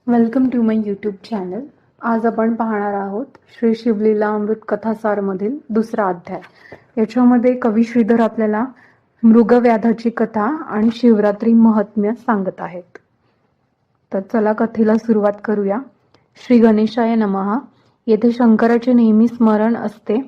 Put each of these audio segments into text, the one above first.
Welcome to my YouTube channel. आज आपण पाहणार आहोत श्री शिवलीला अमृत कथासार मधील दुसरा अध्याय. याच्यामध्ये कवी श्रीधर आपल्याला मृगव्याधाची कथा आणि शिवरात्री महात्म्य सांगत आहेत. तर चला कथेला सुरुवात करूया. श्री गणेशाय नमः. येथे शंकराचे नेहमी स्मरण असते,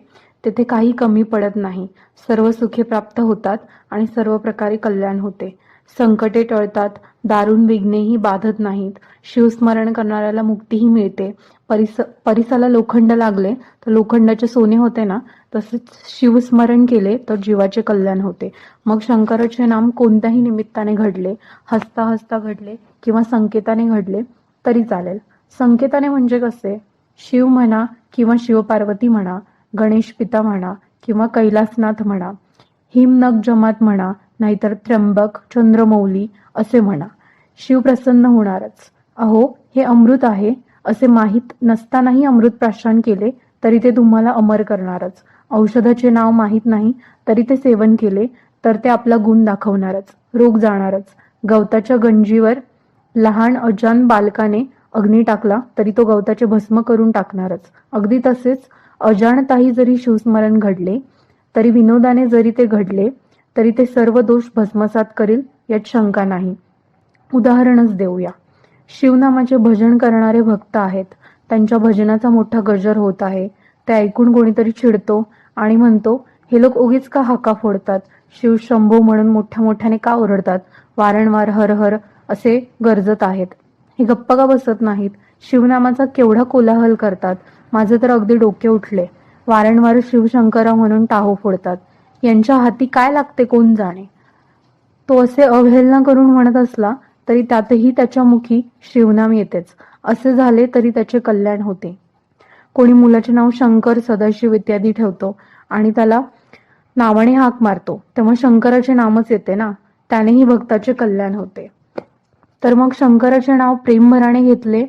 तेथे काही कमी पडत नाही. सर्व सुखे प्राप्त होतात आणि सर्व प्रकारे कल्याण होते. संकटे टळतात, दारुण विघ्नेही बाधत नाहीत. शिवस्मरण करणाऱ्याला मुक्तीही मिळते. परिसाला लोखंड लागले तर लोखंडाचे सोने होते ना, तसेच शिवस्मरण केले तर जीवाचे कल्याण होते. मग शंकराचे नाम कोणत्याही निमित्ताने घडले, हसता हसता घडले किंवा संकेताने घडले तरी चालेल. संकेताने म्हणजे कसे? शिव म्हणा किंवा शिवपार्वती म्हणा, गणेश पिता म्हणा किंवा कैलासनाथ म्हणा, हिमनग जमात म्हणा, नाहीतर त्र्यंबक चंद्रमौली असे म्हणा. शिव प्रसन्न होणारच. अहो, हे अमृत आहे असे माहीत नसतानाही अमृत प्राशन केले तरी ते तुम्हाला अमर करणारच. औषधाचे नाव माहीत नाही तरी ते सेवन केले तर ते आपला गुण दाखवणारच, रोग जाणारच. गवताच्या गंजीवर लहान अजान बालकाने अग्नी टाकला तरी तो गवताचे भस्म करून टाकणारच. अगदी तसेच अजाणताही जरी शिवस्मरण घडले, तरी विनोदाने जरी ते घडले तरी ते सर्व दोष भस्मसात करील यात शंका नाही. उदाहरणच देऊया. शिवनामाचे भजन करणारे भक्त आहेत. त्यांच्या भजनाचा मोठा गजर होत आहे. ते ऐकून कोणीतरी चिडतो आणि म्हणतो, हे लोक उगीच का हाका फोडतात? शिव शंभो म्हणून मोठ्या मोठ्याने का ओरडतात? वारंवार हर हर असे गरजत आहेत. हे गप्पा का बसत नाहीत? शिवनामाचा केवढा कोलाहल करतात. माझे तर अगदी डोके उठले. वारंवार शिवशंकरा म्हणून टाहो फोडतात. यांच्या हाती काय लागते कोण जाणे. तो असे अवहेलना करून म्हणत असला तरी त्यातही त्याच्या मुखी शिवनाम येतेच. असे झाले तरी त्याचे कल्याण होते. कोणी मुलाचे नाव शंकर, सदाशिव इत्यादी ठेवतो आणि त्याला नावाने हाक मारतो, तेव्हा शंकराचे नामच येते ना, त्यानेही भक्ताचे कल्याण होते. तर मग शंकराचे नाव प्रेमभराने घेतले,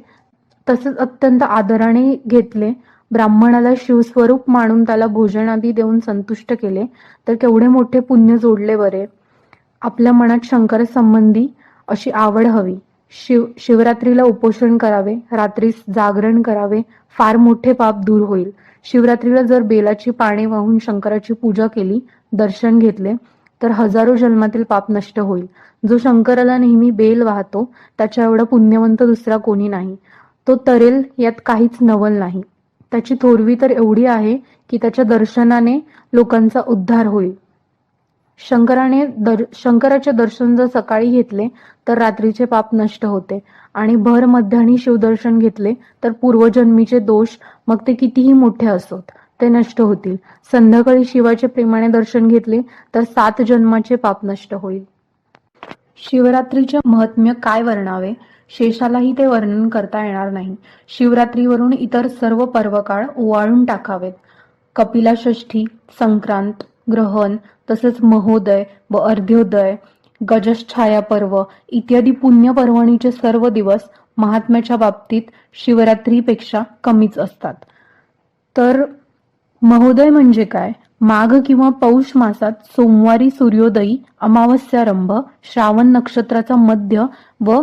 तसेच अत्यंत आदराने घेतले, ब्राह्मणाला शिवस्वरूप मानून त्याला भोजनादी देऊन संतुष्ट केले तर केवढे मोठे पुण्य जोडले बरे. आपल्या मनात शंकरासंबंधी अशी आवड हवी. शिवरात्रीला उपोषण करावे, रात्रीस जागरण करावे, फार मोठे पाप दूर होईल. शिवरात्रीला जर बेलाची पाने वाहून शंकराची पूजा केली, दर्शन घेतले तर हजारो जन्मातील पाप नष्ट होईल. जो शंकराला नेहमी बेल वाहतो त्याच्या एवढा पुण्यवंत दुसरा कोणी नाही. तो तरेल यात काहीच नवल नाही. त्याची थोरवी तर एवढी आहे की त्याच्या दर्शनाने लोकांचा उद्धार होईल. शंकराचे दर्शन जर सकाळी घेतले तर रात्रीचे पाप नष्ट होते आणि भर मध्यानी शिवदर्शन घेतले तर पूर्वजन्मीचे दोष, मग ते कितीही मोठे असोत, ते नष्ट होतील. संध्याकाळी शिवाचे प्रेमाने दर्शन घेतले तर 7 जन्माचे पाप नष्ट होईल. शिवरात्रीचे महात्म्य काय वर्णावे? शेषालाही ते वर्णन करता येणार नाही. शिवरात्रीवरून इतर सर्व पर्वकाळ ओवाळून टाकावेत. कपिला षष्ठी, संक्रांत, ग्रहण, तसेच महोदय व अर्ध्योदय, गजछाया पर्व इत्यादी पुण्य पर्वणीचे सर्व दिवस महात्म्याच्या बाबतीत शिवरात्रीपेक्षा कमीच असतात. तर महोदय म्हणजे काय? माघ किंवा पौष मासात सोमवारी सूर्योदयी, अमावस्यारंभ, श्रावण नक्षत्राचा मध्य व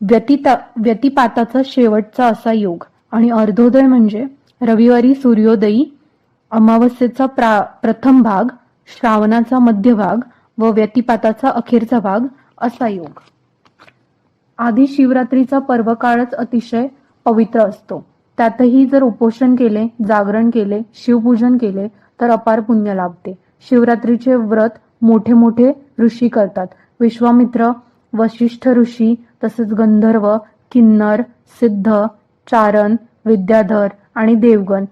व्यतिपाताचा शेवटचा असा योग. आणि अर्धोदय म्हणजे रविवारी सूर्योदयी, अमावस्येचा प्रथम भाग, श्रावणाचा मध्यभाग व व्यतिपाताचा अखेरचा भाग असा योग. आधी शिवरात्रीचा पर्वकाळच अतिशय पवित्र असतो. त्यातही जर उपोषण केले, जागरण केले, शिवपूजन केले तर अपार पुण्य लाभते. शिवरात्रीचे व्रत मोठे मोठे ऋषी करतात. विश्वामित्र, वशिष्ठ ऋषी, तसेच गंधर्व, किन्नर, सिद्ध, चारण, विद्याधर आणि देवगण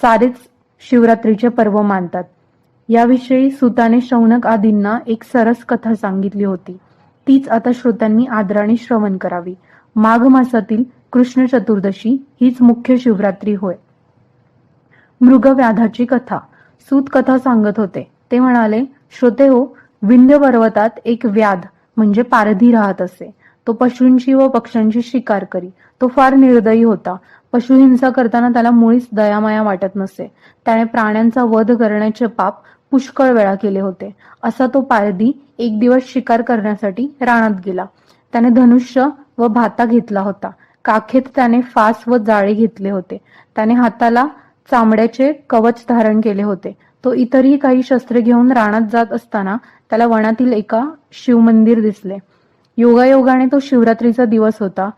सारेच शिवरात्रीचे पर्व मानतात. याविषयी सुताने शौनक आदींना एक सरस कथा सांगितली होती. तीच आता श्रोत्यांनी आदराने श्रवण करावी. माघ मासातील कृष्ण चतुर्दशी हीच मुख्य शिवरात्री होय. मृगव्याधाची कथा. सूत कथा सांगत होते. ते म्हणाले, श्रोते हो, विंध्य पर्वतात एक व्याध म्हणजे पारधी राहत असे. तो पशूंची व पक्ष्यांची शिकार करी. तो फार निर्दयी होता. पशुहिंसा करताना त्याला मुळीच दयामाया वाटत नसे. त्याने प्राण्यांचा वध करण्याचे पाप पुष्कळ वेळा केले होते. असा तो पारधी एक दिवस शिकार करण्यासाठी रानात गेला. त्याने धनुष्य व भाता घेतला होता. काखेत त्याने फास व जाळे घेतले होते. त्याने हाताला चामड्याचे कवच धारण केले होते. तो इतरही काही शस्त्रे घेऊन रानात जात असताना त्याला वनातील एका शिवमंदिर दिसले. योगायोगाने तो शिवरात्रीचा दिवस होता.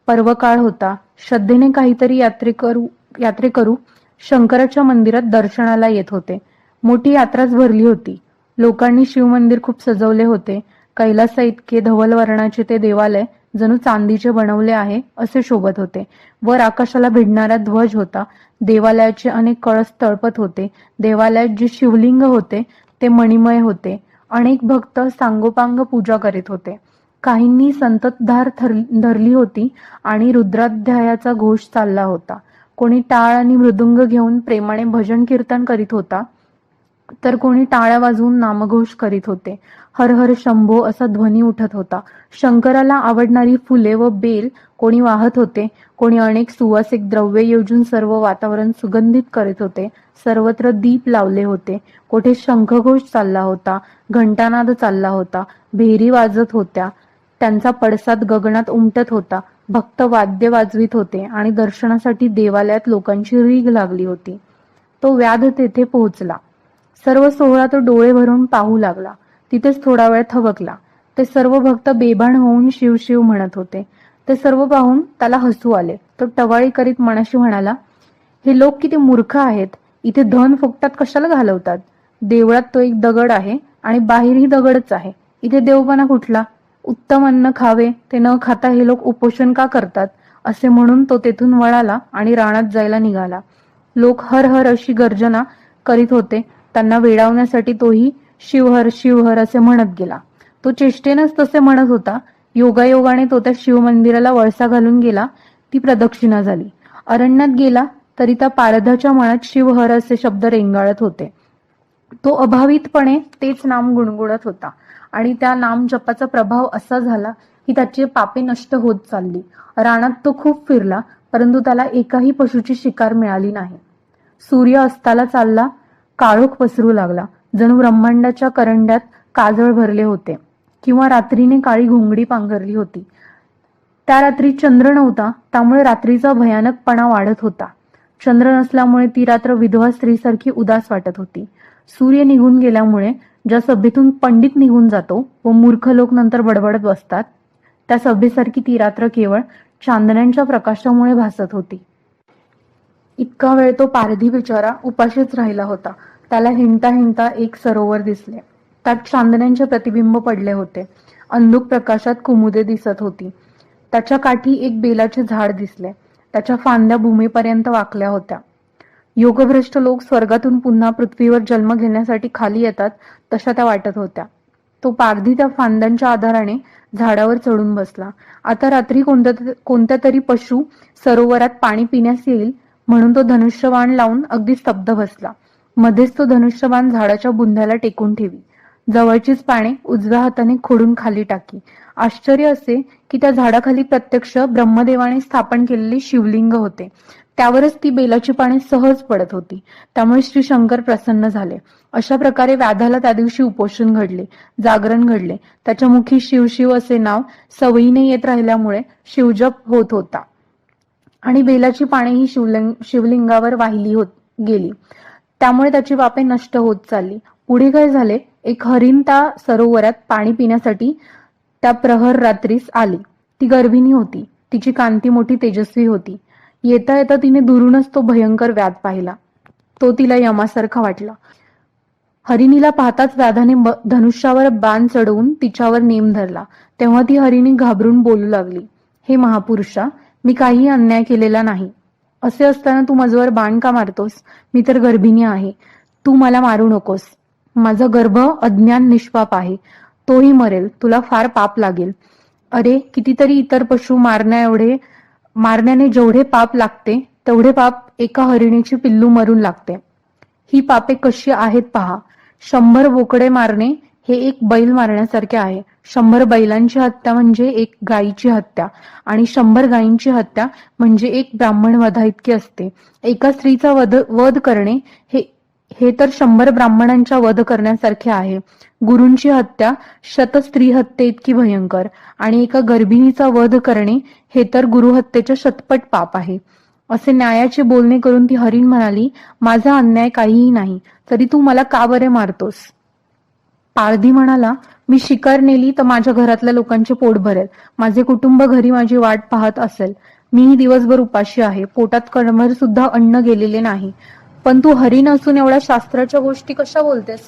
पर्वकाळ होता. श्रद्धेने काहीतरी यात्रेकरू शंकराच्या मंदिरात दर्शनाला येत होते. मोठी यात्राच भरली होती. लोकांनी शिवमंदिर खूप सजवले होते. कैलासा इतके धवल वर्णाचे ते देवालय जणू चांदीचे बनवले आहे असे शोभत होते. वर आकाशाला भिडणारा ध्वज होता. देवालयाचे अनेक कळस तळपत होते. देवालयात जे शिवलिंग होते ते मणिमय होते. अनेक भक्त सांगोपांग पूजा करीत होते. काहींनी संततधार धरली होती आणि रुद्राध्यायाचा घोष चालला होता. कोणी टाळ आणि मृदुंग घेऊन प्रेमाने भजन कीर्तन करीत होता, तर कोणी टाळ्या वाजवून नामघोष करीत होते. हर हर शंभो असा ध्वनी उठत होता. शंकराला आवडणारी फुले व बेल कोणी वाहत होते, कोणी अनेक सुवासिक द्रव्ये योजून सर्व वातावरण सुगंधित करीत होते. सर्वत्र दीप लावले होते. कोठे शंखघोष चालला होता, घंटानाद चालला होता, भेरी वाजत होत्या, त्यांचा पडसाद गगनात उमटत होता. भक्त वाद्य वाजवीत होते आणि दर्शनासाठी देवालयात लोकांची रीघ लागली होती. तो व्याध तेथे पोहोचला. सर्व सोहळा तो डोळे भरून पाहू लागला. तिथेच थोडा वेळ थबकला. ते सर्व भक्त बेभान होऊन शिव शिव म्हणत होते. ते सर्व पाहून त्याला हसू आले. तो टवाळी करीत मनाशी म्हणाला, हे लोक किती मूर्ख आहेत. इथे धन फुकटात कशाला घालवतात. देवळात तो एक दगड आहे आणि बाहेरही दगडच आहे. इथे देवपणा कुठला. उत्तम अन्न खावे ते न खाता हे लोक उपोषण का करतात. असे म्हणून तो तेथून वळाला आणि रानात जायला निघाला. लोक हर हर अशी गर्जना करीत होते. त्यांना वेडावण्यासाठी तोही शिवहर शिवहर असे म्हणत गेला. तो चेष्टेनच तसे म्हणत होता. योगायोगाने तो त्या शिवमंदिराला वळसा घालून गेला. ती प्रदक्षिणा झाली. अरण्यात गेला तरी त्या पारधाच्या मनात शिवहर असे शब्द रेंगाळत होते. तो अभावितपणे तेच नाम गुणगुणत होता आणि त्या नाम जपाचा प्रभाव असा झाला की त्याची पापे नष्ट होत चालली. रानात तो खूप फिरला, परंतु त्याला एकाही पशुची शिकार मिळाली नाही. सूर्य अस्ताला चालला. काळोख पसरू लागला. जणू ब्रह्मांडाच्या करंड्यात काजळ भरले होते किंवा रात्रीने काळी घोंगडी पांघरली होती. त्या रात्री चंद्र नव्हता, त्यामुळे रात्रीचा भयानकपणा वाढत होता. चंद्र नसल्यामुळे ती रात्र विधवा स्त्रीसारखी उदास वाटत होती. सूर्य निघून गेल्यामुळे ज्या सभेतून पंडित निघून जातो व मूर्ख लोक नंतर बडबडत बसतात, त्या सभेसारखी ती रात्र केवळ चांदण्यांच्या प्रकाशामुळे भासत होती. इतका वेळ तो पारधी बिचारा उपाशीच राहिला होता. त्याला हिंडता हिंडता एक सरोवर दिसले. त्यात चांदण्यांचे प्रतिबिंब पडले होते. अंधुक प्रकाशात कुमुदे दिसत होती. त्याच्या काठी एक बेलाचे झाड दिसले. त्याच्या फांद्या भूमीपर्यंत वाकल्या होत्या. योगभ्रष्ट लोक स्वर्गातून पुन्हा पृथ्वीवर जन्म घेण्यासाठी खाली येतात तशा त्या वाटत होत्या. तो पारधी त्या फांद्यांच्या आधाराने झाडावर चढून बसला. आता रात्री कोणत्या तरी पशु सरोवरात पाणी पिण्यास येईल म्हणून तो धनुष्यबाण लावून अगदी स्तब्ध बसला. मध्येच तो धनुष्यबाण झाडाच्या बुंध्याला टेकून ठेवी. जवळचीच पाने उजव्या हाताने खोडून खाली टाकी. आश्चर्य असे की त्या झाडाखाली प्रत्यक्ष ब्रह्मदेवाने स्थापन केलेले शिवलिंग होते. त्यावरच ती बेलाची पाने सहज पडत होती. त्यामुळे श्री शंकर प्रसन्न झाले. अशा प्रकारे व्याधाला त्या दिवशी उपोषण घडले, जागरण घडले. त्याच्या मुखी शिवशिव असे नाव सवयीने येत राहिल्यामुळे शिवजप होत होता आणि बेलाची पाने ही शिवलिंगावर वाहिली गेली. त्यामुळे त्याची पापे नष्ट होत चालली. पुढे काय झाले, एक हरिण त्या सरोवरात पाणी पिण्यासाठी त्या प्रहर रात्रीस आली. ती गर्भिणी होती. तिची कांती मोठी तेजस्वी होती. येता येता तिने दुरूनच तो भयंकर व्याध पाहिला. तो तिला यमासारखा वाटला. हरिणीला पाहताच व्याधाने धनुष्यावर बाण चढवून तिच्यावर नेम धरला. तेव्हा ती हरिणी घाबरून बोलू लागली, हे महापुरुषा, मी काही अन्याय केलेला नाही. असे असताना तू माझ्यावर बाण का मारतोस. मी तर गर्भिणी आहे. तू मला मारू नकोस. माझा गर्भ अज्ञान निष्पाप आहे. तोही मरेल. तुला फार पाप लागेल. अरे, कितीतरी इतर पशु मारण्याने जेवढे पाप लागते तेवढे पाप एका हरिणीची पिल्लू मरून लागते. ही पापे कशी आहेत पहा. 100 बोकडे मारणे हे एक बैल मारण्यासारखे आहे. 100 बैलांची हत्या म्हणजे एक गायीची हत्या आणि 100 गायींची हत्या म्हणजे एक ब्राह्मण वधा इतकी असते. एका स्त्रीचा वध करणे हे तर 100 ब्राह्मणांच्या वध करण्यासारखे आहे. गुरूंची हत्या 100 स्त्री हत्ये इतकी भयंकर आणि एका गर्भिणीचा वध करणे हे तर गुरुहत्येचे शतपट पाप आहे. असे न्यायाचे बोलणे करून ती हरिण म्हणाली, माझा अन्याय काहीही नाही, तरी तू मला का बरे मारतोस? पारधी म्हणाला, मी शिकार नेली तर माझ्या घरातल्या लोकांचे पोट भरेल, माझे कुटुंब घरी माझी वाट पाहत असेल. मीही दिवसभर उपाशी आहे, पोटात कणभर सुद्धा अन्न गेलेले नाही. पण तू हरिण असून एवढ्या शास्त्राच्या गोष्टी कशा बोलतेस?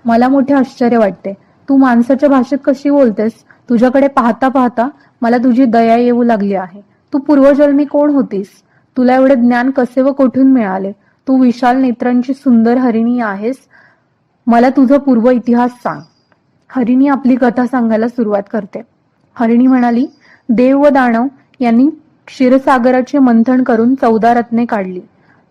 मला मोठे आश्चर्य वाटते. तू माणसाच्या भाषेत कशी बोलतेस? तुझ्याकडे पाहता पाहता मला तुझी दया येऊ लागली आहे. तू पूर्वजन्मी कोण होतीस? तुला एवढे ज्ञान कसे व कुठून मिळाले? तू विशाल नेत्रांची सुंदर हरिणी आहेस. मला तुझा पूर्व इतिहास सांग. हरिणी आपली कथा सांगायला सुरुवात करते. हरिणी म्हणाली, देव व दानव यांनी क्षीरसागराचे मंथन करून 14 रत्ने काढली.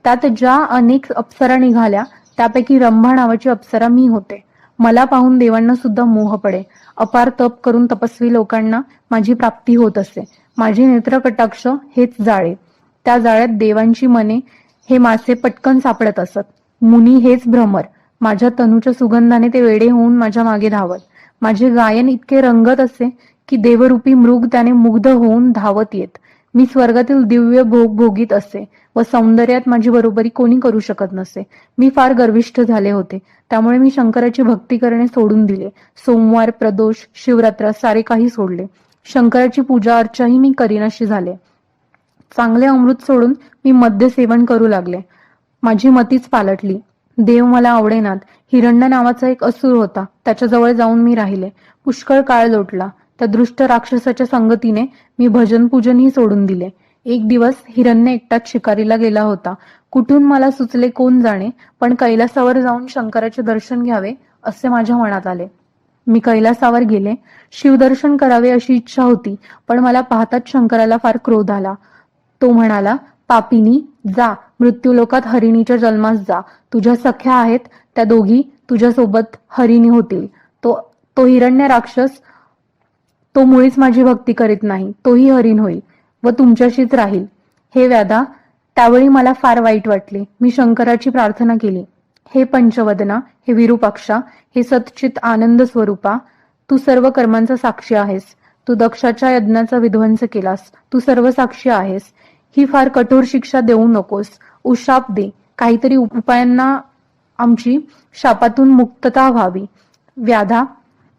त्यात ज्या अनेक अप्सरा निघाल्या त्यापैकी रंभा नावाची अप्सरा मी होते. मला पाहून देवांना सुद्धा मोह पडे. अपार तप करून तपस्वी लोकांना माझी प्राप्ती होत असे. माझे नेत्र कटाक्ष हेच जाळे. त्या जाळ्यात देवांची मने हे मासे पटकन सापडत असत. मुनी हेच भ्रमर. माझ्या तनूच्या सुगंधाने ते वेडे होऊन माझ्या मागे धावत. माझे गायन इतके रंगत असे की देवरूपी मृग त्याने मुग्ध होऊन धावत येत. मी स्वर्गातील दिव्य भोग भोगीत असे व सौंदर्यात माझी बरोबरी कोणी करू शकत नसे. मी फार गर्विष्ठ झाले होते. त्यामुळे मी शंकराची भक्ती करणे सोडून दिले. सोमवार, प्रदोष, शिवरात्र सारे काही सोडले. शंकराची पूजा अर्चाही मी करीनाशी झाले. चांगले अमृत सोडून मी मद्य सेवन करू लागले. माझी मतीच पालटली. देव मला आवडेनात. हिरण्य नावाचा एक असुर होता. त्याच्याजवळ जाऊन मी राहिले. पुष्कळ काळ लोटला. त्या दृष्ट राक्षसाच्या संगतीने मी भजन पूजनही सोडून दिले. एक दिवस हिरण्य एकटाच शिकारीला गेला होता. कुठून मला सुचले कोण जाणे, पण कैलासावर जाऊन शंकराचे दर्शन घ्यावे असे माझ्या मनात आले. मी कैलासावर गेले. शिवदर्शन करावे अशी इच्छा होती, पण मला पाहताच शंकराला फार क्रोध आला. तो म्हणाला, पापिनी, जा मृत्यूलोकात हरिणीच्या जन्मास जा. तुझ्या सख्या आहेत त्या दोघी तुझ्यासोबत हरिणी होतील. तो हिरण्य राक्षस, तो मुळीच माझी भक्ती करीत नाही. तोही हरिण होईल व तुमच्याशीच राहील. हे व्याधा, त्यावेळी मला फार वाईट वाटले. मी शंकराची प्रार्थना केली. हे पंचवदना, हे विरूपाक्षा, हे सच्चित आनंद स्वरूपा, तू सर्व कर्मांचा साक्षी आहेस. तू दक्षाच्या यज्ञाचा विध्वंस केलास. तू सर्व साक्षी आहेस. ही फार कठोर शिक्षा देऊ नकोस. उशाप दे. काहीतरी उपायांना आमची शापातून मुक्तता व्हावी. व्याधा,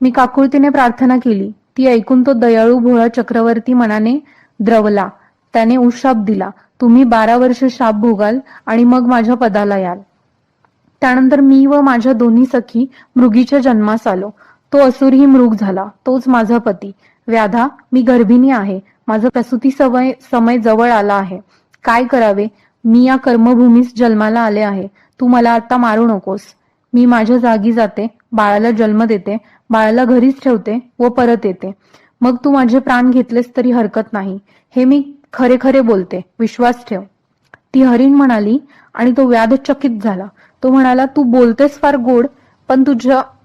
मी काकुळतीने प्रार्थना केली. ती ऐकून तो दयाळू भोळा चक्रवर्ती मनाने द्रवला. त्याने उशाप दिला. तुम्ही 12 वर्ष शाप भोगाल आणि मग माझ्या पदाला याल. त्यानंतर मी व माझ्या दोन्ही सखी मृगीच्या जन्मास आलो. तो असुरही मृग झाला. तोच माझा पती. व्याधा, मी गर्भिणी आहे. माझा प्रसूती समय जवळ आला आहे. काय करावे? मी या कर्मभूमीस जन्माला आले आहे. तू मला आता मारू नकोस. मी माझ्या जागी जाते, बाळाला जन्म देते, बाळाला घरीच ठेवते व परत येते. मग तू माझे प्राण घेतलेस तरी हरकत नाही. हे मी खरे खरे बोलते, विश्वास ठेव. ती हरिण म्हणाली आणि तो व्याध चकित झाला. तो म्हणाला, तू बोलतेस फार गोड, पण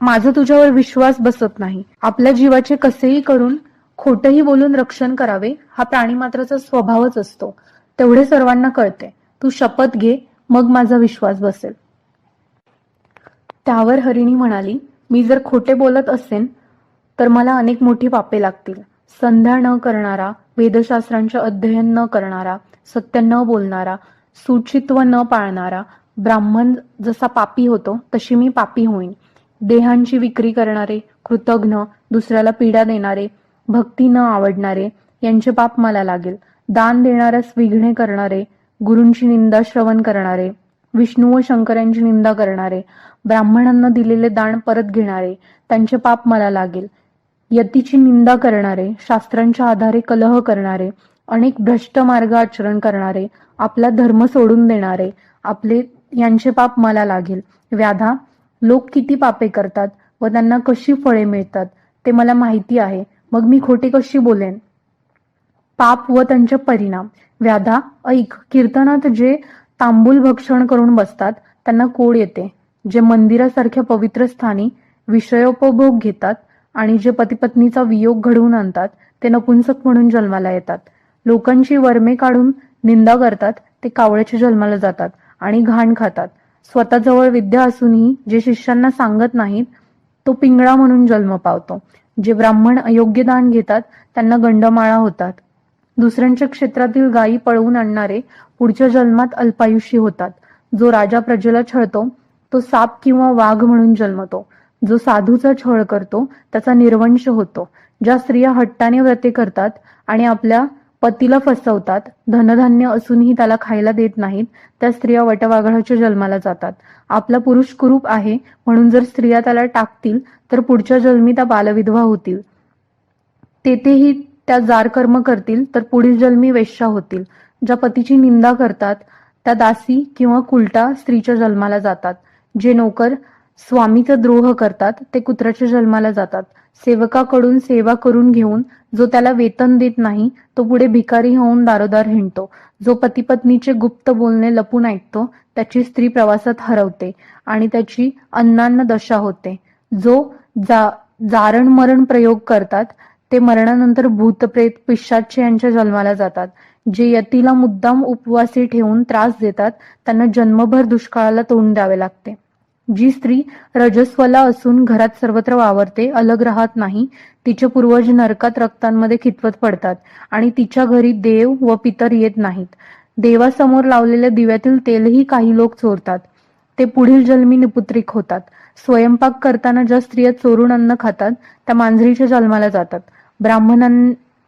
माझा तुझ्यावर विश्वास बसत नाही. आपल्या जीवाचे कसेही करून खोटही बोलून रक्षण करावे हा प्राणीमात्राचा स्वभावच असतो. तेवढे सर्वांना कळते. तू शपथ घे, मग माझा विश्वास बसेल. त्यावर हरिणी म्हणाली, मी जर खोटे बोलत असेन तर मला अनेक मोठी पापे लागतील. संध्या न करणारा, वेदशास्त्रांचे अध्ययन न करणारा, सत्य न बोलणारा, सुचित्व न पाळणारा ब्राह्मण जसा पापी होतो तशी मी पापी होईन. देहांची विक्री करणारे, कृतघ्न, दुसऱ्याला पीडा देणारे, भक्ती न आवडणारे यांचे पाप मला लागेल. दान देणाऱ्यास विघ्ने करणारे, गुरूंची निंदा श्रवण करणारे, विष्णू व शंकरांची निंदा करणारे, ब्राह्मणांना दिलेले दान परत घेणारे त्यांचे पाप मला लागेल. यतीची निंदा करणारे, शास्त्रांच्या आधारे कलह करणारे, अनेक भ्रष्ट मार्ग आचरण करणारे, आपला धर्म सोडून देणारे यांचे पाप मला लागेल. व्याधा, लोक किती पापे करतात व त्यांना कशी फळे मिळतात ते मला माहिती आहे. मग मी खोटे कशी बोलेन? पाप व त्यांचे परिणाम. व्याधा, ऐक. कीर्तनात जे तांबूल भक्षण करून बसतात त्यांना कोड येते. जे मंदिरासारख्या पवित्र स्थानी विषयोपभोग घेतात आणि जे पतिपत्नीचा वियोग घडवून आणतात ते नपुंसक म्हणून जन्माला येतात. लोकांची वर्मे काढून निंदा करतात ते कावळ्याच्या जन्माला जातात आणि घाण खातात. स्वतःजवळ विद्या असूनही जे शिष्यांना सांगत नाहीत तो पिंगळा म्हणून जन्म पावतो. जे ब्राह्मण अयोग्य दान घेतात त्यांना गंडमाळा होतात. दुसऱ्यांच्या क्षेत्रातील गायी पळवून आणणारे पुढच्या जन्मात अल्पायुषी होतात. जो राजा प्रजेला छळतो तो साप किंवा वाघ म्हणून जन्मतो. जो साधूचा छळ करतो त्याचा निर्वंश होतो. ज्या स्त्रिया हट्टाने व्रते करतात आणि आपल्या पतीला फसवतात, धनधान्य असूनही त्याला खायला देत नाहीत, त्या स्त्रिया वटवाघळाच्या जन्माला जातात. आपला पुरुष कुरूप आहे म्हणून जर स्त्रिया त्याला टाकतील तर पुढच्या जन्मी त्या बालविधवा होतील. तेथेही त्या जार कर्म करतील तर पुढील जन्मी वेश्या होतील. ज्या पतीची निंदा करतात त्या दासी किंवा कुलटा स्त्रीच्या जन्माला जातात. जे नोकर स्वामीचा द्रोह करतात ते कुत्र्याच्या जन्माला जातात. सेवकाकडून सेवा करून घेऊन जो त्याला वेतन देत नाही तो पुढे भिकारी होऊन दारोदार हिंडतो. जो पती पत्नीचे गुप्त बोलणे लपून ऐकतो त्याची स्त्री प्रवासात हरवते आणि त्याची अन्नान्न दशा होते. जो जारण मरण प्रयोग करतात ते मरणानंतर भूतप्रेत पिशाच्च यांच्या जन्माला जातात. जे यतीला मुद्दाम उपवासी ठेवून त्रास देतात त्यांना जन्मभर दुष्काळाला तोंड द्यावे लागते. जी स्त्री रजस्वला असून घरात सर्वत्र वावरते, अलग राहत नाही, तिचे पूर्वज नरकात रक्तांमध्ये खितवत पडतात आणि तिच्या घरी देव व पितर येत नाहीत. देवासमोर लावलेल्या दिव्यातील तेलही काही लोक चोरतात. ते पुढील जन्मी निपुत्रिक होतात. स्वयंपाक करताना ज्या स्त्रिया चोरून अन्न खातात त्या मांजरीच्या जन्माला जातात.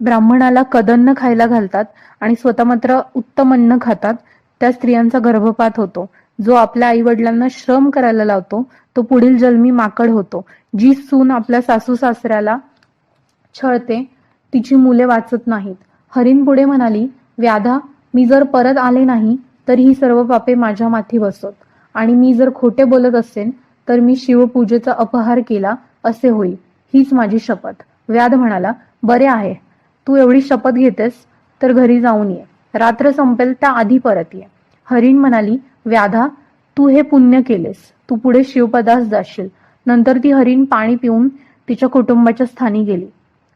ब्राह्मणाला कदन्न खायला घालतात आणि स्वतः मात्र उत्तम अन्न खातात त्या स्त्रियांचा गर्भपात होतो. जो आपल्या आई वडिलांना श्रम करायला लावतो तो पुढील जन्मी माकड होतो. जी सून आपल्या सासू सासऱ्याला छळते तिची मुले वाचत नाहीत. हरीण पुढे म्हणाली, व्याधा, मी जर परत आले नाही तर ही सर्व पापे माझ्या माथी बसत आणि मी जर खोटे बोलत असेन तर मी शिवपूजेचा अपहार केला असे होईल. हीच माझी शपथ. व्याध म्हणाला, बरे आहे, तू एवढी शपथ घेतेस तर घरी जाऊन ये. रात्र संपेल त्या आधी परत ये. हरीण म्हणाली, व्याधा, तू हे पुण्य केलेस, तू पुढे शिवपदास जाशील. नंतर ती हरीण पाणी पिऊन तिच्या कुटुंबाच्या स्थानी गेली.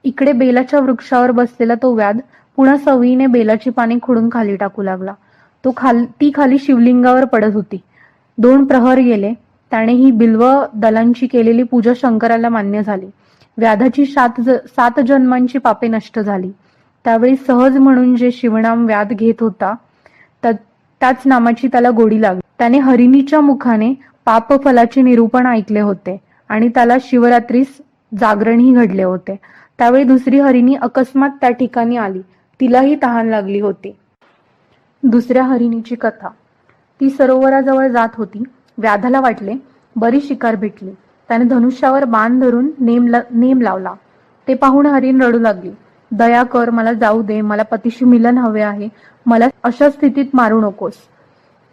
इकडे बेलाच्या वृक्षावर बसलेला तो व्याध पुन्हा सवयीने बेलाची पाने खोडून खाली टाकू लागला. ती खाली शिवलिंगावर पडत होती. 2 प्रहर गेले. त्याने ही बिल्व दलांची केलेली पूजा शंकराला मान्य झाली. व्याधाची 7 जन्मांची पापे नष्ट झाली. त्यावेळी सहज म्हणून जे शिवनाम व्याध घेत होता त्याच नामाची त्याला गोडी लागली. त्याने हरिणीच्या मुखाने पापफलाचे निरूपण ऐकले होते आणि त्याला शिवरात्रीस जागरणही घडले होते. त्यावेळी दुसरी हरिणी अकस्मात त्या ठिकाणी आली. तिलाही तहान लागली होती. दुसऱ्या हरिणीची कथा. ती सरोवराजवळ जात होती. व्याधाला वाटले बरी शिकार भेटली. त्याने धनुष्यावर बाण धरून नेम लावला. ते पाहून हरिण रडू लागली. दया कर, मला जाऊ दे, मला पतीशी मिलन हवे आहे, मला अशा स्थितीत मारू नकोस.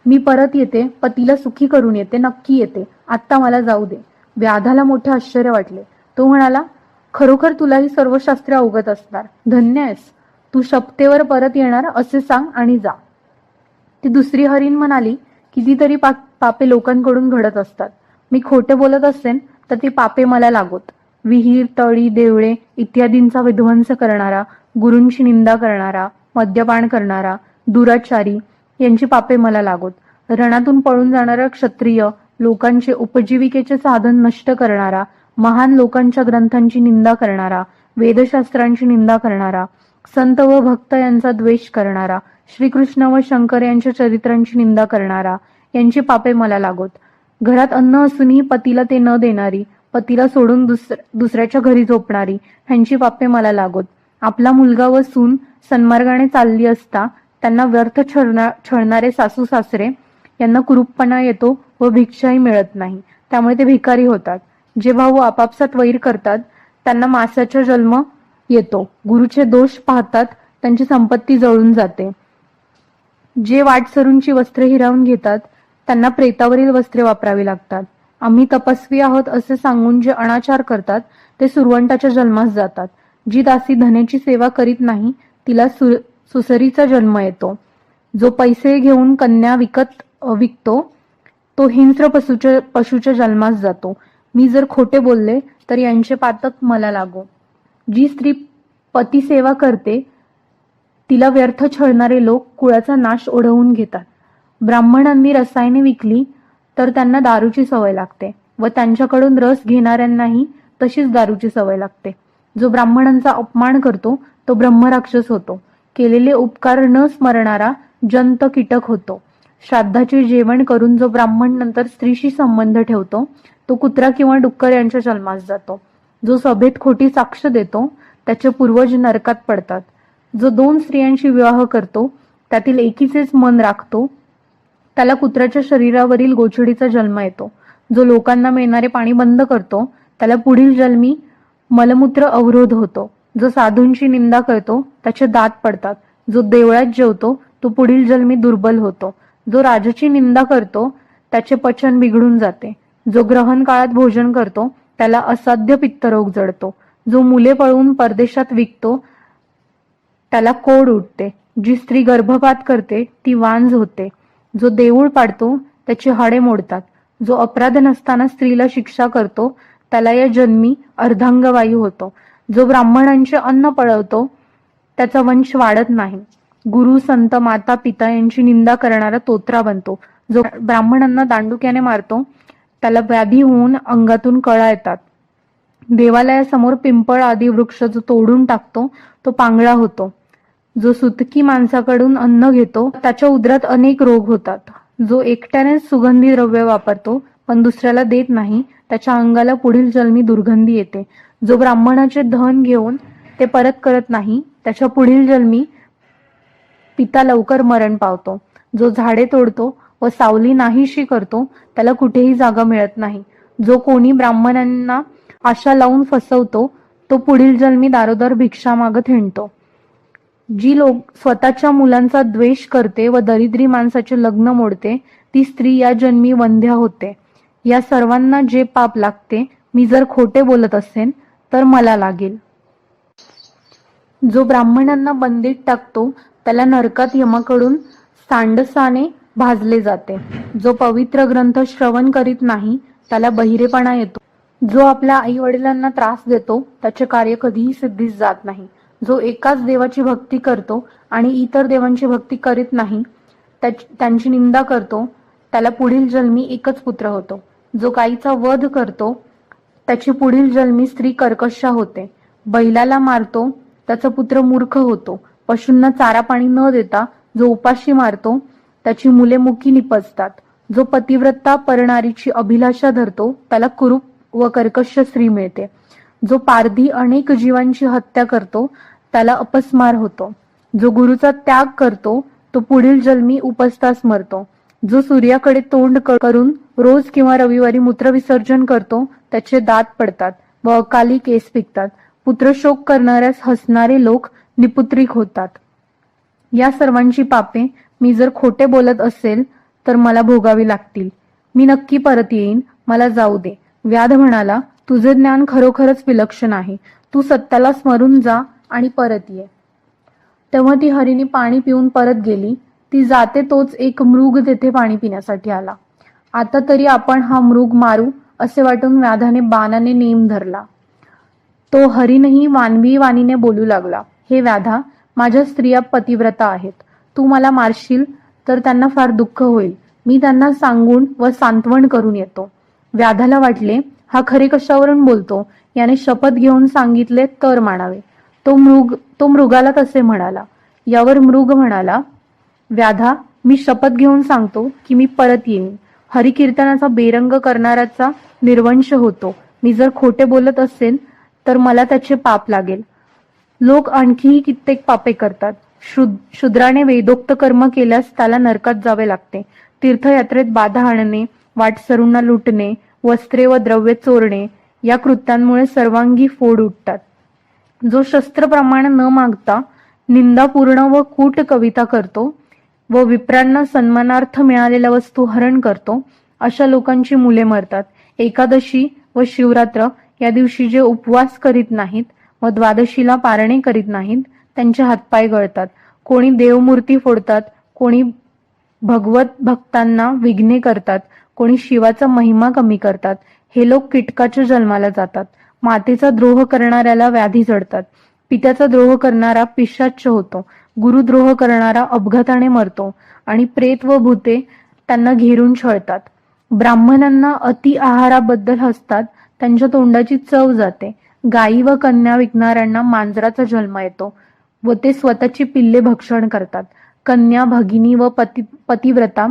मी परत येते, पतीला सुखी करून येते, नक्की येते, आत्ता मला जाऊ दे. व्याधाला मोठे आश्चर्य वाटले. तो म्हणाला, खरोखर तुलाही सर्व शास्त्रे अवगत असणार, धन्य आहेस. तू शपथेवर परत येणार असे सांग आणि जा. ती दुसरी हरीण म्हणाली, कितीतरी पापे लोकांकडून घडत असतात. मी खोटे बोलत असेन तर ती पापे मला लागोत. विहीर, तळी, देवळे इत्यादींचा विध्वंस करणारा, गुरूंची निंदा करणारा, मद्यपान करणारा, दुराचारी यांची पापे मला लागोत. रणातून पळून जाणारा क्षत्रिय, लोकांचे उपजीविकेचे साधन नष्ट करणारा, महान लोकांच्या ग्रंथांची निंदा करणारा, वेदशास्त्रांची निंदा करणारा, संत व भक्त यांचा द्वेष करणारा, श्रीकृष्ण व शंकर यांच्या चरित्रांची निंदा करणारा यांची पापे मला लागोत. घरात अन्न असूनही पतीला ते न देणारी, पतीला सोडून दुसऱ्याच्या घरी झोपणारी ह्यांची पापे मला लागोत. आपला मुलगा व सून सन्मार्गाने चालली असता त्यांना व्यर्थ छळणारे सासू सासरे यांना कुरूपपणा येतो व भिक्षाही मिळत नाही, त्यामुळे ते भिकारी होतात. जे भाऊ आपापसात वैर करतात त्यांना मासाचा जन्म येतो. गुरुचे दोष पाहतात त्यांची संपत्ती जळून जाते. जे वाटसरूंची वस्त्रे हिरावून घेतात त्यांना प्रेतावरील वस्त्रे वापरावी लागतात. आम्ही तपस्वी आहोत असे सांगून जे अनाचार करतात ते सुरवंटाच्या जन्मास जातात. जी दासी धनेची सेवा करीत नाही तिला सुसरीचा जन्म येतो. जो पैसे घेऊन कन्या विकतो तो हिंस्र पशूच्या जन्मास जातो. मी जर खोटे बोलले तर यांचे पातक मला लागो. जी स्त्री पती सेवा करते तिला व्यर्थ छळणारे लोक कुळाचा नाश ओढवून घेतात. ब्राह्मणांनी रसायने विकली तर त्यांना दारूची सवय लागते व त्यांच्याकडून रस घेणाऱ्यांनाही तशीच दारूची सवय लागते. जो ब्राह्मणांचा अपमान करतो तो ब्रह्मराक्षस होतो. केलेले उपकार न स्मरणारा जंत कीटक होतो. श्राद्धाचे जेवण करून जो ब्राह्मण नंतर स्त्रीशी संबंध ठेवतो तो कुत्रा किंवा डुक्कर यांच्या जन्मास जातो. जो सभेत खोटी साक्ष देतो त्याचे पूर्वज नरकात पडतात. जो 2 स्त्रियांशी विवाह करतो त्यातील एकीचेच मन राखतो त्याला कुत्र्याच्या शरीरावरील गोचडीचा जन्म येतो. जो लोकांना मिळणारे पाणी बंद करतो त्याला पुढील जन्मी मलमूत्र अवरोध होतो. जो साधूंची निंदा करतो त्याचे दात पडतात. जो देवळात जेवतो तो पुढील जन्मी दुर्बल होतो. जो राजाची निंदा करतो त्याचे पचन बिघडून जाते. जो ग्रहण काळात भोजन करतो त्याला असाध्य पित्तरोग जडतो. जो मुले पळवून परदेशात विकतो त्याला कोड उठते. जी स्त्री गर्भपात करते ती वांझ होते. जो देऊळ पाडतो त्याची हाडे मोडतात. जो अपराध नसताना स्त्रीला शिक्षा करतो त्याला या जन्मी अर्धांगवायू होतो. जो ब्राह्मणांचे अन्न पळवतो त्याचा वंश वाढत नाही. गुरु, संत, माता, पिता यांची निंदा करणारा तोत्रा बनतो. जो ब्राह्मणांना दांडुक्याने मारतो त्याला व्याधी होऊन अंगातून कळा येतात. देवालयासमोर पिंपळ आदी वृक्ष जो तोडून टाकतो तो पांगळा होतो. जो सुतकी माणसाकडून अन्न घेतो त्याच्या उदरात अनेक रोग होतात. जो एकट्यानेच सुगंधी द्रव्य वापरतो पण दुसऱ्याला देत नाही त्याच्या अंगाला पुढील जन्मी दुर्गंधी येते. जो ब्राह्मणाचे धन घेऊन ते परत करत नाही त्याच्या पुढील जन्मी पिता लवकर मरण पावतो. जो झाडे तोडतो व सावली नाहीशी करतो त्याला कुठेही जागा मिळत नाही. जो कोणी ब्राह्मणांना आशा लावून फसवतो तो पुढील जन्मी दारोदार भिक्षा मागत हिंडतो. जी लोक स्वतःच्या मुलांचा द्वेष करते व दरिद्री माणसाचे लग्न मोडते ती स्त्री या जन्मी वंध्या होते. या सर्वांना जे पाप लागते मी जर खोटे बोलत असेन तर मला लागेल. जो ब्राह्मणांना बंदीत टाकतो त्याला नरकात यमाकडून सांडसाने भाजले जाते. जो पवित्र ग्रंथ श्रवण करीत नाही त्याला बहिरेपणा येतो. जो आपल्या आई वडिलांना त्रास देतो त्याचे कार्य कधीही सिद्धीस जात नाही. जो एकाच देवाची भक्ती करतो आणि इतर देवांची भक्ती करीत नाही त्यांची निंदा करतो त्याला पुढील जन्मी एकच पुत्र होतो. जो गायीचा वध करतो त्याची पुढील जन्मी स्त्री कर्कशा होते. बैलाला मारतो त्याचा पुत्र मूर्ख होतो. पशूंना चारा पाणी न देता जो उपाशी मारतो त्याची मुले मुकी निपजतात. जो पतिव्रता परणारीची अभिलाषा धरतो त्याला कुरूप व कर्कश स्त्री मिळते. जो पारधी अनेक जीवांची हत्या करतो त्याला अपस्मार होतो. जो गुरुचा त्याग करतो तो पुढील जन्मी उपस्तास मरतो. जो सूर्याकडे तोंड करून रोज किंवा रविवारी मूत्रविसर्जन करतो त्याचे दात पडतात व अकाली केस पिकतात. पुत्रशोक करणाऱ्यास हसणारे लोक निपुत्रिक होतात. या सर्वांची पापे मी जर खोटे बोलत असेल तर मला भोगावी लागतील. मी नक्की परत येईन, मला जाऊ दे. व्याध म्हणाला, तुझे ज्ञान खरोखरच विलक्षण आहे. तू सत्याला स्मरून जा आणि परत ये. तेव्हा ती हरिणी पाणी पिऊन परत गेली. ती जाते तोच एक मृग तेथे पाणी पिण्यासाठी आला. आता तरी आपण हा मृग मारू असे वाटून व्याधाने बाणाने नेम धरला. तो हरिणही मानवी वाणीने बोलू लागला, हे व्याधा, माझ्या स्त्रिया पतिव्रता आहेत. तू मला मारशील तर त्यांना फार दुःख होईल. मी त्यांना सांगून व सांत्वन करून येतो. व्याधाला वाटले, हा खरे कशावरून बोलतो, याने शपथ घेऊन सांगितले तर मानावे. तो मृगाला तसे म्हणाला. यावर मृग म्हणाला, व्याधा, मी शपथ घेऊन सांगतो की मी परत येईन. हरिकीर्तनाचा बेरंग करणाऱ्याचा निर्वंश होतो. मी जर खोटे बोलत असेल तर मला त्याचे पाप लागेल. लोक आणखीही कित्येक पापे करतात. शूद्राने वेदोक्त कर्म केल्यास त्याला नरकात जावे लागते. तीर्थयात्रेत बाधा आणणे, वाटसरूंना लुटणे, वस्त्रे व द्रव्य चोरणे या कृत्यांमुळे सर्वांगी फोड उठतात. जो शस्त्रप्रमाण न मागता निंदापूर्ण व कूट कविता करतो व विप्रांना सन्मानार्थ मिळालेल्या वस्तू हरण करतो, अशा लोकांची मुले मरतात. एकादशी व शिवरात्र या दिवशी जे उपवास करीत नाहीत व द्वादशीला पारणे करीत नाहीत त्यांचे हातपाय गळतात. कोणी देवमूर्ती फोडतात, कोणी भगवत भक्तांना विघ्ने करतात, कोणी शिवाचा महिमा कमी करतात. हे लोक कीटकाच्या जन्माला जातात. मातेचा द्रोह करणाऱ्याला व्याधी जडतात. पित्याचा द्रोह करणारा पिशाच्य होतो. गुरुद्रोह करणारा अपघाताने मरतो आणि प्रेत व भूते त्यांना घेरून छळतात. ब्राह्मणांना अति आहाराबद्दल हसतात, त्यांच्या तोंडाची चव जाते. गायी व कन्या विकणाऱ्यांना मांजराचा जन्म येतो. व ते स्वतःची पिल्ले भक्षण करतात. कन्या, भगिनी व पतिव्रता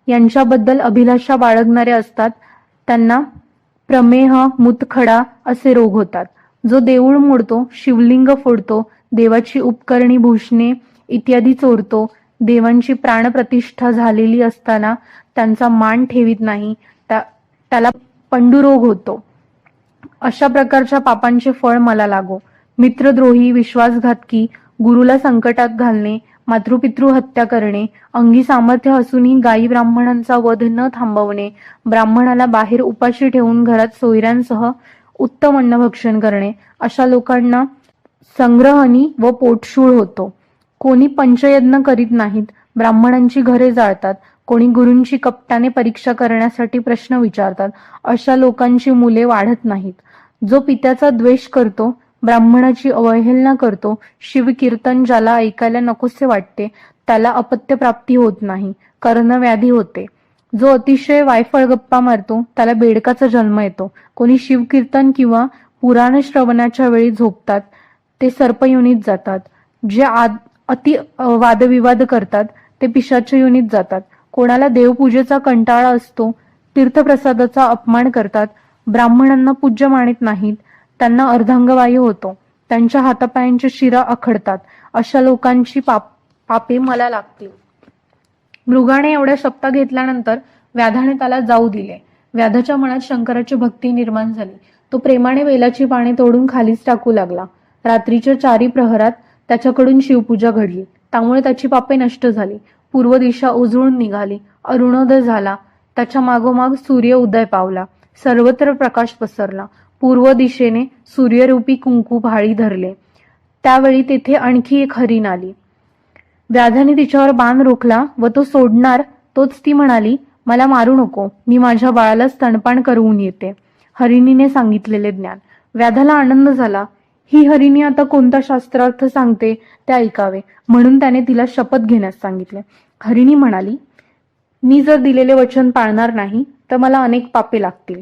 यांच्याबद्दल अभिलाषा बाळगणारे असतात त्यांना प्रमेह, मूतखडा असे रोग होतात. जो देऊळ मोडतो, शिवलिंग फोडतो, देवाची उपकरणी, भूषणे इत्यादी चोरतो, देवांची प्राणप्रतिष्ठा झालेली असताना त्यांचा मान ठेवीत नाही, त्याला पंडुरोग होतो. अशा प्रकारच्या पापांचे फळ मला लागो. मित्रद्रोही, विश्वासघातकी, गुरुला संकटात घालणे, मातृपितृ हत्या करणे, अंगी सामर्थ्य असूनही गायी ब्राह्मणांचा वध न थांबवणे, ब्राह्मणाला बाहेर उपाशी ठेवून घरात सोयऱ्यांसह उत्तम अन्नभक्षण करणे, अशा लोकांना संग्रहणी व पोटशूळ होतो. कोणी पंचयज्ञ करीत नाहीत, ब्राह्मणांची घरे जाळतात, कोणी गुरूंची कपटाने परीक्षा करण्यासाठी प्रश्न विचारतात, अशा लोकांची मुले वाढत नाहीत. जो पित्याचा द्वेष करतो, ब्राह्मणाची अवहेलना करतो, शिवकीर्तन ज्याला ऐकायला नकोसे वाटते, त्याला अपत्यप्राप्ती होत नाही, कर्णव्याधी होते. जो अतिशय वायफळ गप्पा मारतो, त्याला बेडकाचा जन्म येतो. कोणी शिवकीर्तन किंवा पुराण श्रवणाच्या वेळी झोपतात, ते सर्पयोनीत जातात. जे अति वादविवाद करतात, ते पिशाच योनीत जातात. कोणाला देवपूजेचा कंटाळा असतो, तीर्थप्रसादाचा अपमान करतात, ब्राह्मणांना पूज्य मानित नाहीत, त्यांना अर्धांगवायू होतो, त्यांच्या हातापायांच्या शिरा अखडतात, अशा लोकांची पापे मला लागतील. मृगाने एवढ्या शपथा घेतल्यानंतर व्याधाने त्याला जाऊ दिले. व्याधाच्या मनात शंकराची भक्ती निर्माण झाली. तो प्रेमाने वेलाची पाने तोडून खालीच टाकू लागला. रात्रीच्या 4 प्रहरात त्याच्याकडून शिवपूजा घडली, त्यामुळे त्याची पापे नष्ट झाली. पूर्व दिशा उजळून निघाली. अरुणोदय झाला. त्याच्या मागोमाग सूर्य उदय पावला. सर्वत्र प्रकाश पसरला. पूर्व दिशेने सूर्यरूपी कुंकू भाळी धरले. त्यावेळी तेथे आणखी एक हरीण आली. व्याधाने तिच्यावर बाण रोखला व तो सोडणार तोच ती म्हणाली, मला मारू नको, मी माझ्या बाळाला स्तनपान करवून येते. हरिणीने सांगितलेले ज्ञान. व्याधाला आनंद झाला. ही हरिणी आता कोणता शास्त्रार्थ सांगते ते ऐकावे, म्हणून त्याने तिला शपथ घेण्यास सांगितले. हरिणी म्हणाली, मी जर दिलेले वचन पाळणार नाही तर मला अनेक पापे लागतील.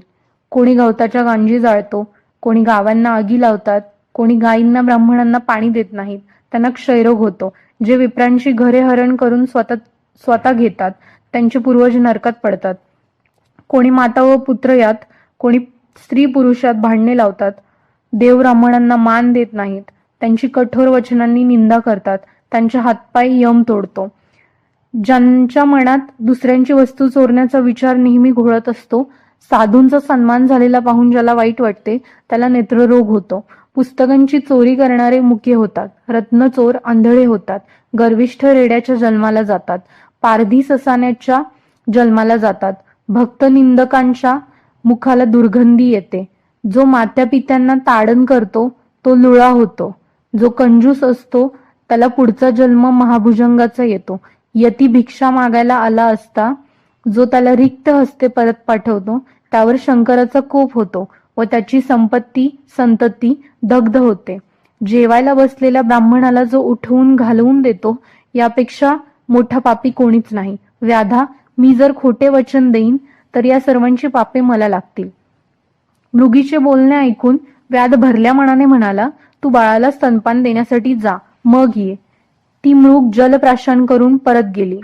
कोणी गवताच्या गांजी जाळतो, कोणी गावांना आगी लावतात, कोणी गायींना ब्राह्मणांना पाणी देत नाहीत, त्यांना क्षयरोग होतो. जे विप्रांची घरे हरण करून स्वतः घेतात, त्यांचे पूर्वज नरकात पडतात. कोणी माता व पुत्र यात, कोणी स्त्री पुरुषात भांडणे लावतात. देव ब्राह्मणांना मान देत नाहीत, त्यांची कठोर वचनांनी निंदा करतात, त्यांचे हातपाय यम तोडतो. ज्यांच्या मनात दुसऱ्यांची वस्तू चोरण्याचा विचार नेहमी घोळत असतो, साधूंचा सन्मान झालेला पाहून ज्याला वाईट वाटते, त्याला नेत्ररोग होतो. पुस्तकांची चोरी करणारे मुके होतात, रत्नचोर आंधळे होतात, गर्विष्ठ रेड्याच्या जन्माला जातात, पारधी ससाण्याच्या जन्माला जातात, भक्त निंदकांच्या मुखाला दुर्गंधी येते. जो मात्यापित्यांना ताडण करतो तो लुळा होतो. जो कंजूस असतो त्याला पुढचा जन्म महाभुजंगाचा येतो. यती भिक्षा मागायला आला असता जो त्याला रिक्त हस्ते परत पाठवतो, त्यावर शंकराचा कोप होतो व त्याची संपत्ती संतती दग्ध होते. जेवायला बसलेल्या ब्राह्मणाला जो उठवून घालवून देतो, यापेक्षा मोठा पापी कोणीच नाही. व्याधा, मी जर खोटे वचन देईन तर या सर्वांची पापे मला लागतील. मृगीचे बोलणे ऐकून व्याध भरल्या मनाने म्हणाला, तू बाळाला स्तनपान देण्यासाठी जा, मग ये. ती मृग जलप्राशन करून परत गेली.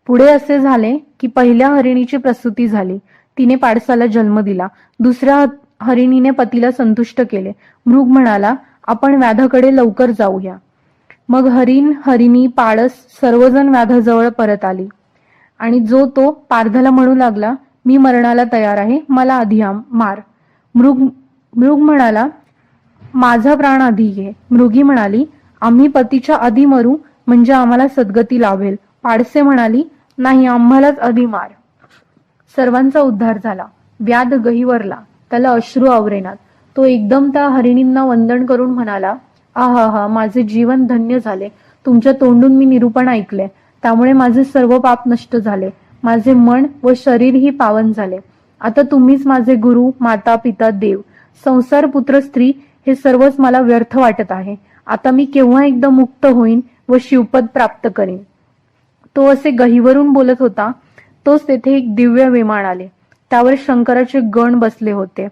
पुढे असे झाले की पहिल्या हरिणीची प्रसूती झाली. तिने पाडसाला जन्म दिला. दुसऱ्या हरिणीने पतीला संतुष्ट केले. मृग म्हणाला, आपण व्याधाकडे लवकर जाऊया. मग हरिण, हरिणी, पाडस सर्वजण व्याधाजवळ परत आली आणि जो तो पारधाला म्हणू लागला, मी मरणाला तयार आहे, मला आधी मार. मृग म्हणाला, माझा प्राण आधी घे. मृगी म्हणाली, आम्ही पतीच्या आधी मरू म्हणजे आम्हाला सद्गती लाभेल. पाडसे म्हणाली, नाही, आम्हालाच आधी मार. सर्वांचा उद्धार झाला. व्याध गहिवरला. त्याला अश्रू आवरेनात. तो एकदम त्या हरिणींना वंदन करून म्हणाला, आहा, माझे जीवन धन्य झाले. तुमच्या तोंडून मी निरूपण ऐकले, त्यामुळे माझे सर्व पाप नष्ट झाले. माझे मन व शरीरही पावन झाले. आता तुम्हीच माझे गुरु, माता, पिता, देव, संसार, पुत्र, स्त्री हे सर्वच मला व्यर्थ वाटत आहे. आता मी केव्हा एकदा मुक्त होईन व शिवपद प्राप्त करीन. तो असे गहिवरून बोलत होता, तोच तेथे एक दिव्य विमान आले. त्यावर शंकराचे गण बसले होते.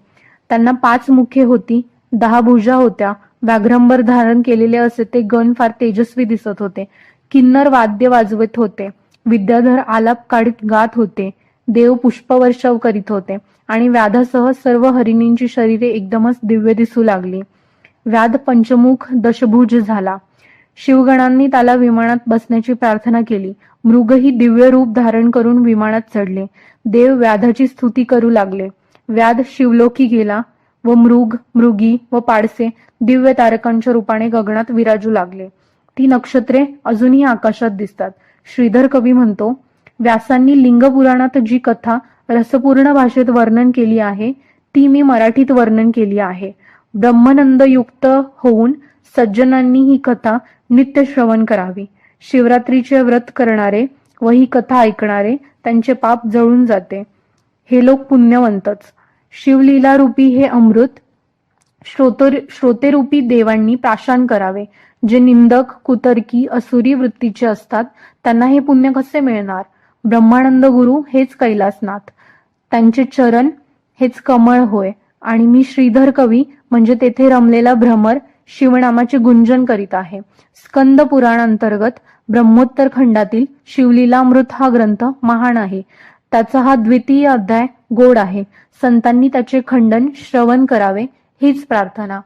त्यांना 5 मुखे होती, 10 भुजा होत्या, व्याघ्रंबर धारण केलेले असे ते गण फार तेजस्वी दिसत होते. किन्नर वाद्य वाजवत होते, विद्याधर आलाप काढीत गात होते, देव पुष्पवर्षाव करीत होते आणि व्याधासह सर्व हरिणींची शरीरे एकदमच दिव्य दिसू लागली. व्याध पंचमुख दशभुज झाला. शिवगणांनी त्याला विमानात बसण्याची प्रार्थना केली. मृगही दिव्य रूप धारण करून विमानात चढले. देव व्याधाची स्तुती करू लागले. व्याध शिवलोकी गेला व मृग, मृगी व पाडसे दिव्य तारकांच्या रूपाने गगनात विराजू लागले. ती नक्षत्रे अजूनही आकाशात दिसतात. श्रीधर कवी म्हणतो, व्यासांनी लिंग पुराणात जी कथा रसपूर्ण भाषेत वर्णन केली आहे ती मी मराठीत वर्णन केली आहे. ब्रह्मानंद युक्त होऊन सज्जनांनी ही कथा नित्य श्रवण करावी. शिवरात्रीचे व्रत करणारे व ही कथा ऐकणारे त्यांचे पाप जळून जाते. हे लोक पुण्यवंतच. शिवलीला रूपी हे अमृत श्रोतेरूपी देवांनी प्राशन करावे. जे निंदक, कुतर्की, असुरी वृत्तीचे असतात त्यांना हे पुण्य कसे मिळणार? ब्रह्मानंद गुरु हेच कैलासनाथ, त्यांचे चरण हेच कमळ होय. आणि मी श्रीधर कवी म्हणजे तेथे रमलेला भ्रमर शिवनामाचे गुंजन करीत आहे. स्कंद पुराणांतर्गत ब्रह्मोत्तर खंडातील शिवलीलामृत हा ग्रंथ महान आहे. त्याचा हा द्वितीय अध्याय गोड आहे. संतांनी त्याचे खंडन श्रवण करावे हीच प्रार्थना.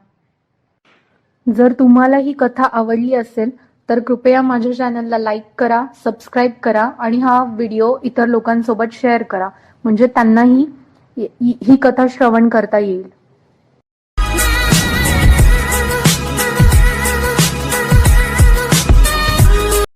जर तुम्हाला ही कथा आवडली असेल तर कृपया माझ्या चॅनलला लाईक करा, सबस्क्राईब करा आणि हा व्हिडिओ इतर लोकांसोबत शेअर करा, म्हणजे त्यांनाही ही कथा श्रवण करता येईल.